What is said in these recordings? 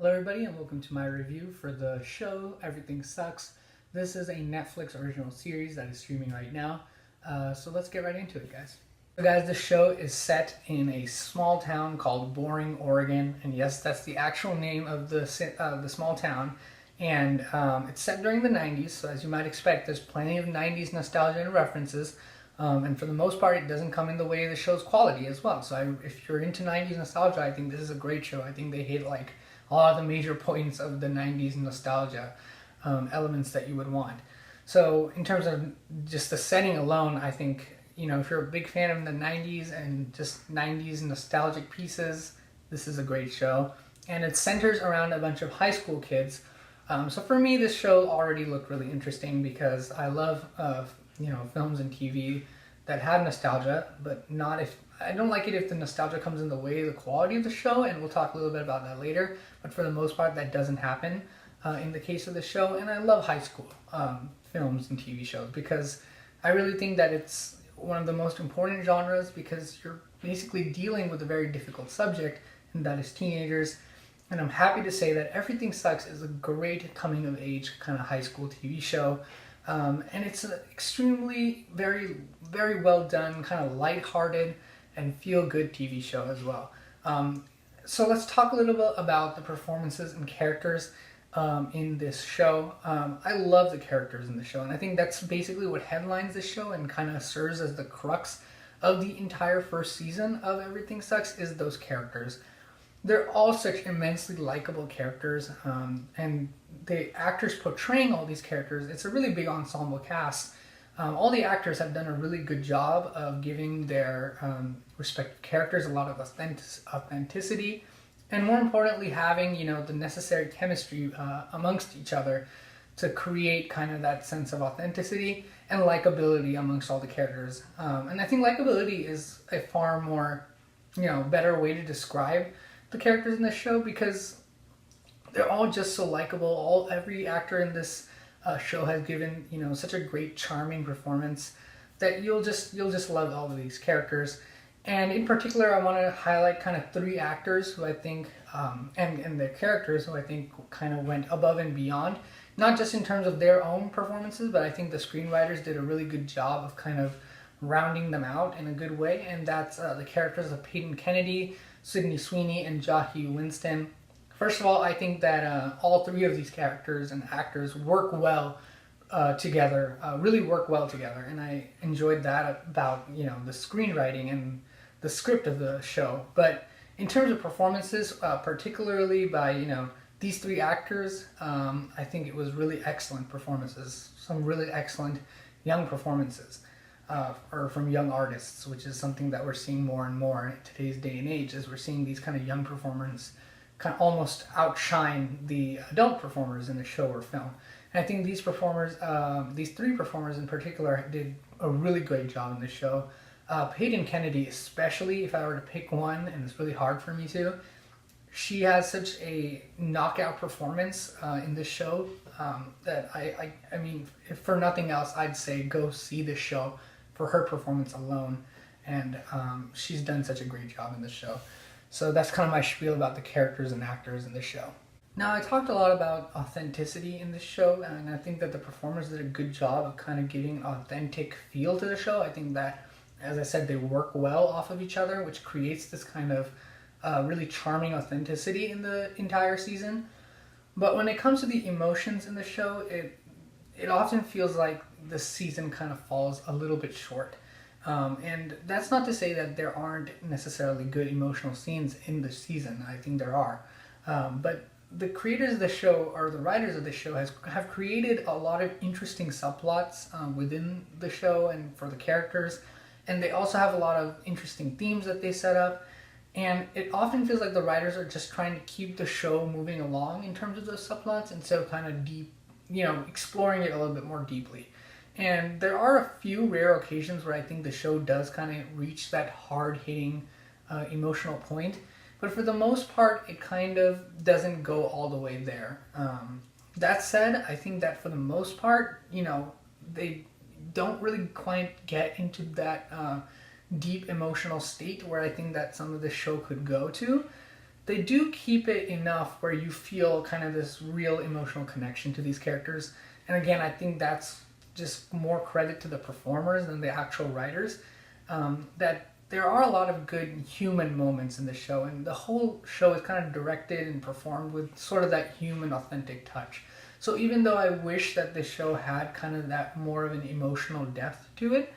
Hello everybody and welcome to my review for the show Everything Sucks. This is a Netflix original series that is streaming right now. So let's get right into it, guys. So guys, the show is set in a small town called Boring, Oregon. And yes, that's the actual name of the small town. And it's set during the 90s, so as you might expect, there's plenty of 90s nostalgia and references. And for the most part, it doesn't come in the way of the show's quality as well. So if you're into 90s nostalgia, I think this is a great show. I think they hit like a lot of the major points of the 90s nostalgia elements that you would want. So in terms of just the setting alone, I think, if you're a big fan of the 90s and just 90s nostalgic pieces, this is a great show. And it centers around a bunch of high school kids. So for me, this show already looked really interesting because I love, films and TV that have nostalgia, but not if I don't like it if the nostalgia comes in the way of the quality of the show, and we'll talk a little bit about that later. But for the most part, that doesn't happen in the case of the show. And I love high school films and TV shows because I really think that it's one of the most important genres because you're basically dealing with a very difficult subject, and that is teenagers. And I'm happy to say that Everything Sucks is a great coming of age kind of high school TV show. And it's an extremely, very, very well done, kind of lighthearted and feel-good TV show as well. So let's talk a little bit about the performances and characters in this show. I love the characters in the show, and I think that's basically what headlines the show and kind of serves as the crux of the entire first season of Everything Sucks is those characters. They're all such immensely likable characters, and the actors portraying all these characters, it's a really big ensemble cast. All the actors have done a really good job of giving their respective characters a lot of authenticity, and more importantly, having the necessary chemistry amongst each other to create kind of that sense of authenticity and likability amongst all the characters. And I think likability is a far more better way to describe the characters in this show because they're all just so likable. Every actor in this show has given such a great, charming performance that you'll just love all of these characters. And in particular, I want to highlight kind of three actors who I think and their characters who I think kind of went above and beyond, not just in terms of their own performances, but I think the screenwriters did a really good job of kind of rounding them out in a good way. And that's the characters of Peyton Kennedy, Sweeney, and Jahi Winston. First of all, I think that all three of these characters and actors work well together, really work well together, and I enjoyed that about the screenwriting and the script of the show. But in terms of performances, particularly by these three actors, I think it was really excellent performances, some really excellent young performances. Or from young artists, which is something that we're seeing more and more in today's day and age, as we're seeing these kind of young performers kind of almost outshine the adult performers in the show or film. And I think these performers, these three performers in particular, did a really great job in the show. Peyton Kennedy, especially, if I were to pick one, and it's really hard for me to, she has such a knockout performance in this show that I mean, if for nothing else, I'd say go see this show for her performance alone, and she's done such a great job in this show. So that's kind of my spiel about the characters and actors in this show. Now, I talked a lot about authenticity in this show, and I think that the performers did a good job of kind of giving an authentic feel to the show. I think that, as I said, they work well off of each other, which creates this kind of really charming authenticity in the entire season. But when it comes to the emotions in the show, it often feels like the season kind of falls a little bit short. And that's not to say that there aren't necessarily good emotional scenes in the season. I think there are. But the creators of the show, or the writers of the show, have created a lot of interesting subplots within the show and for the characters. And they also have a lot of interesting themes that they set up. And it often feels like the writers are just trying to keep the show moving along in terms of those subplots instead of kind of deep, exploring it a little bit more deeply. And there are a few rare occasions where I think the show does kind of reach that hard-hitting emotional point. But for the most part, it kind of doesn't go all the way there. That said, I think that for the most part, they don't really quite get into that deep emotional state where I think that some of the show could go to. they do keep it enough where you feel kind of this real emotional connection to these characters. And again, I think that's just more credit to the performers than the actual writers. That there are a lot of good human moments in the show, and the whole show is kind of directed and performed with sort of that human, authentic touch. So even though I wish that the show had kind of that more of an emotional depth to it,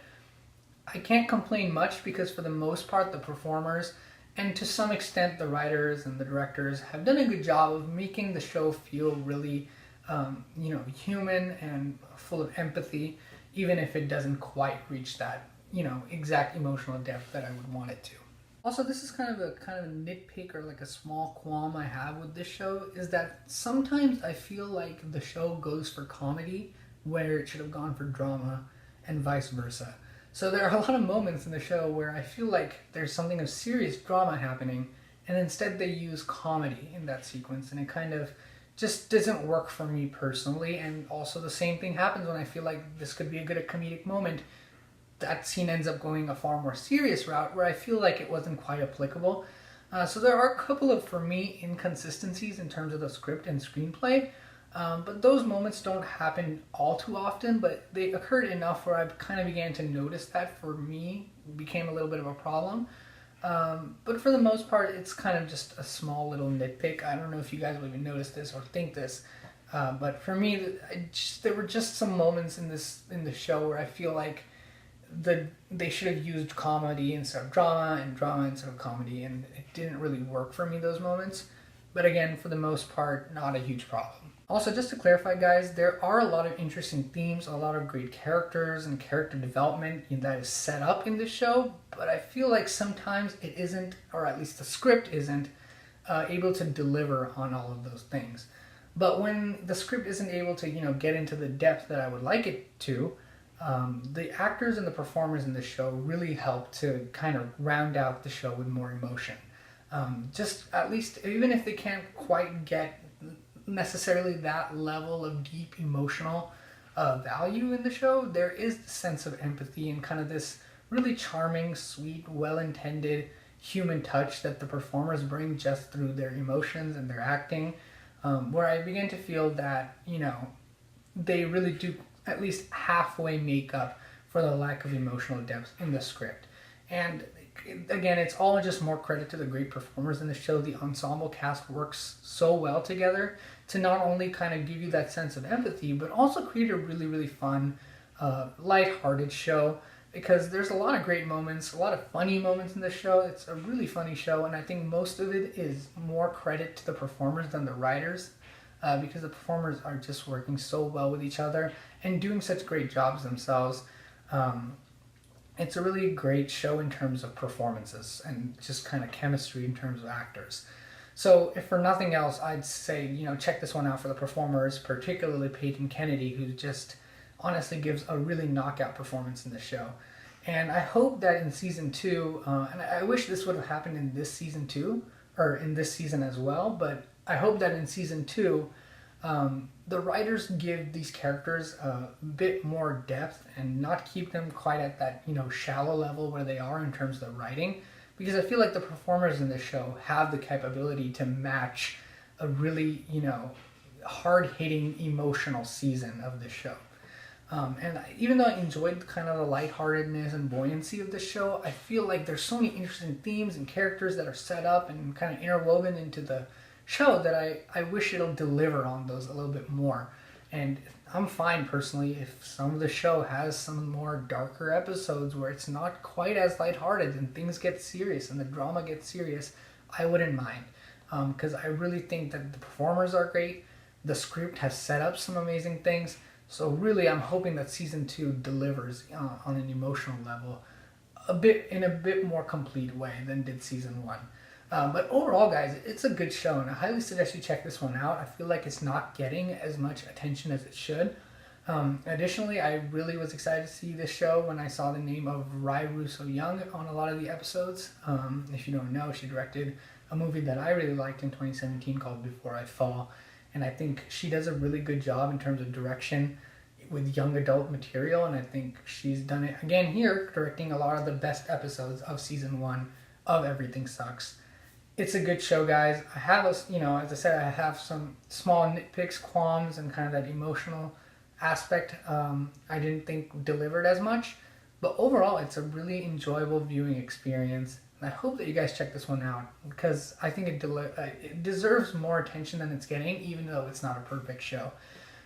I can't complain much because for the most part, the performers and to some extent the writers and the directors have done a good job of making the show feel really, human and full of empathy, even if it doesn't quite reach that, exact emotional depth that I would want it to. Also, this is kind of a nitpick or like a small qualm I have with this show, is that sometimes I feel like the show goes for comedy where it should have gone for drama and vice versa. So there are a lot of moments in the show where I feel like there's something of serious drama happening, and instead they use comedy in that sequence, and it kind of just doesn't work for me personally. And also the same thing happens when I feel like this could be a good comedic moment. That scene ends up going a far more serious route where I feel like it wasn't quite applicable. So there are a couple of, for me, inconsistencies in terms of the script and screenplay. But those moments don't happen all too often, but they occurred enough where I kind of began to notice that for me became a little bit of a problem. But for the most part, it's kind of just a small little nitpick. I don't know if you guys will even notice this or think this, but for me, there were just some moments in the show where I feel like they should have used comedy instead of drama and drama instead of comedy, and it didn't really work for me, those moments. But again, for the most part, not a huge problem. Also, just to clarify, guys, there are a lot of interesting themes, a lot of great characters and character development that is set up in this show, but I feel like sometimes it isn't, or at least the script isn't, able to deliver on all of those things. But when the script isn't able to, get into the depth that I would like it to, the actors and the performers in the show really help to kind of round out the show with more emotion. Just at least, even if they can't quite get necessarily that level of deep emotional value in the show, there is the sense of empathy and kind of this really charming, sweet, well-intended human touch that the performers bring just through their emotions and their acting, where I begin to feel that, they really do at least halfway make up for the lack of emotional depth in the script. And again, it's all just more credit to the great performers in the show. The ensemble cast works so well together to not only kind of give you that sense of empathy, but also create a really, really fun, lighthearted show, because there's a lot of great moments, a lot of funny moments in the show. It's a really funny show, and I think most of it is more credit to the performers than the writers, because the performers are just working so well with each other and doing such great jobs themselves. It's a really great show in terms of performances and just kind of chemistry in terms of actors. So if for nothing else, I'd say, check this one out for the performers, particularly Peyton Kennedy, who just honestly gives a really knockout performance in the show. And I hope that in season 2, and I wish this would have happened in this season too, or in this season as well, but I hope that in season 2, the writers give these characters a bit more depth and not keep them quite at that, shallow level where they are in terms of the writing, because I feel like the performers in this show have the capability to match a really, hard-hitting emotional season of the show. And even though I enjoyed kind of the lightheartedness and buoyancy of the show, I feel like there's so many interesting themes and characters that are set up and kind of interwoven into the show that I wish it'll deliver on those a little bit more. And I'm fine personally if some of the show has some more darker episodes where it's not quite as lighthearted and things get serious and the drama gets serious. I wouldn't mind, because I really think that the performers are great. The script has set up some amazing things. So really, I'm hoping that season 2 delivers on an emotional level in a bit more complete way than did season 1. But overall, guys, it's a good show, and I highly suggest you check this one out. I feel like it's not getting as much attention as it should. Additionally, I really was excited to see this show when I saw the name of Rai Russo-Young on a lot of the episodes. If you don't know, she directed a movie that I really liked in 2017 called Before I Fall, and I think she does a really good job in terms of direction with young adult material, and I think she's done it again here, directing a lot of the best episodes of season 1 of Everything Sucks. it's a good show, guys. I have as I said, I have some small nitpicks, qualms, and kind of that emotional aspect. I didn't think delivered as much, but overall, it's a really enjoyable viewing experience. And I hope that you guys check this one out because I think it deserves more attention than it's getting, even though it's not a perfect show.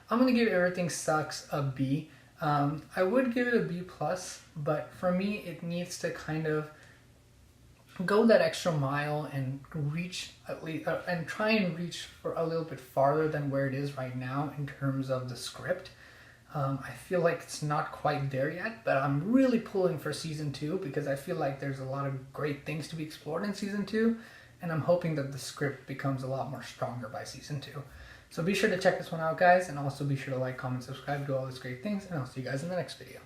I'm gonna give Everything Sucks a B. I would give it a B plus, but for me, it needs to kind of go that extra mile and reach at least and try and reach for a little bit farther than where it is right now in terms of the script. I feel like it's not quite there yet, but I'm really pulling for season 2 because I feel like there's a lot of great things to be explored in season 2, and I'm hoping that the script becomes a lot more stronger by season 2. So be sure to check this one out, guys, and also be sure to like, comment, subscribe, do all these great things, and I'll see you guys in the next video.